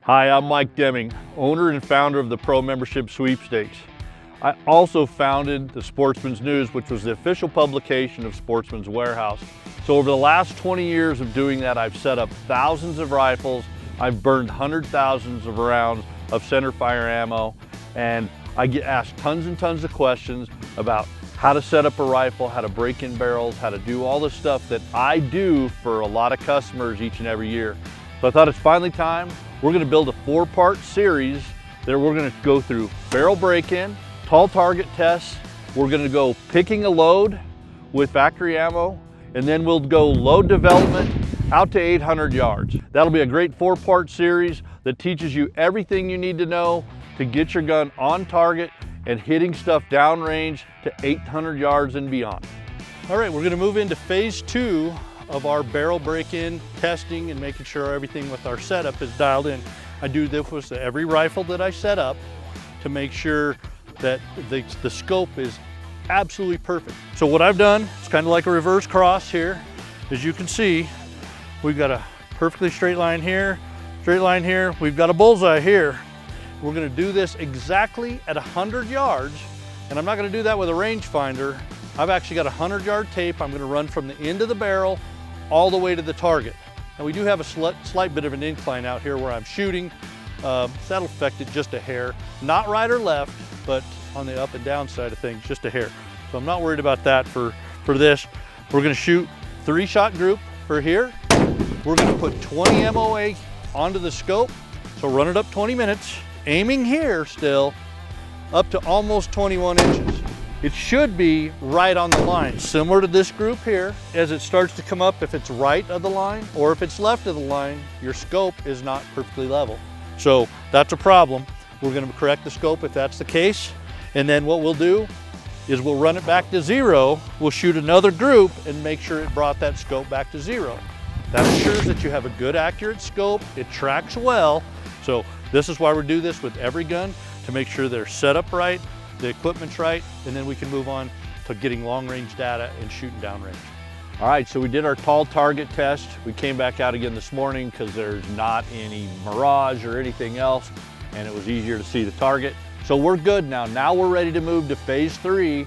Hi, I'm Mike Deming, owner and founder of the Pro Membership Sweepstakes. I also founded the Sportsman's News, which was the official publication of Sportsman's Warehouse. So over the last 20 years of doing that, I've set up thousands of rifles, I've burned hundreds of thousands of rounds of center fire ammo, and I get asked tons and tons of questions about how to set up a rifle, how to break in barrels, how to do all the stuff that I do for a lot of customers each and every year. So I thought it's finally time. We're gonna build a 4-part series that we're gonna go through barrel break-in, tall target tests, we're gonna go picking a load with factory ammo, and then we'll go load development out to 800 yards. That'll be a great 4-part series that teaches you everything you need to know to get your gun on target and hitting stuff downrange to 800 yards and beyond. All right, we're gonna move into phase 2 of our barrel break-in testing and making sure everything with our setup is dialed in. I do this with every rifle that I set up to make sure that the scope is absolutely perfect. So what I've done, it's kind of like a reverse cross here. As you can see, we've got a perfectly straight line here, we've got a bullseye here. We're gonna do this exactly at 100 yards, and I'm not gonna do that with a rangefinder. I've actually got a 100-yard tape. I'm gonna run from the end of the barrel all the way to the target. Now we do have a slight bit of an incline out here where I'm shooting. That'll affect it just a hair. Not right or left, but on the up and down side of things, just a hair. So I'm not worried about that for this. We're gonna shoot 3-shot group for here. We're gonna put 20 MOA onto the scope. So run it up 20 minutes, aiming here still, up to almost 21 inches. It should be right on the line, similar to this group here. As it starts to come up, if it's right of the line or if it's left of the line, your scope is not perfectly level. So that's a problem. We're gonna correct the scope if that's the case. And then what we'll do is we'll run it back to 0. We'll shoot another group and make sure it brought that scope back to 0. That ensures that you have a good, accurate scope. It tracks well. So this is why we do this with every gun, to make sure they're set up right, the equipment's right, and then we can move on to getting long-range data and shooting downrange. All right, so we did our tall target test. We came back out again this morning because there's not any mirage or anything else, and it was easier to see the target. So we're good now. Now we're ready to move to phase 3,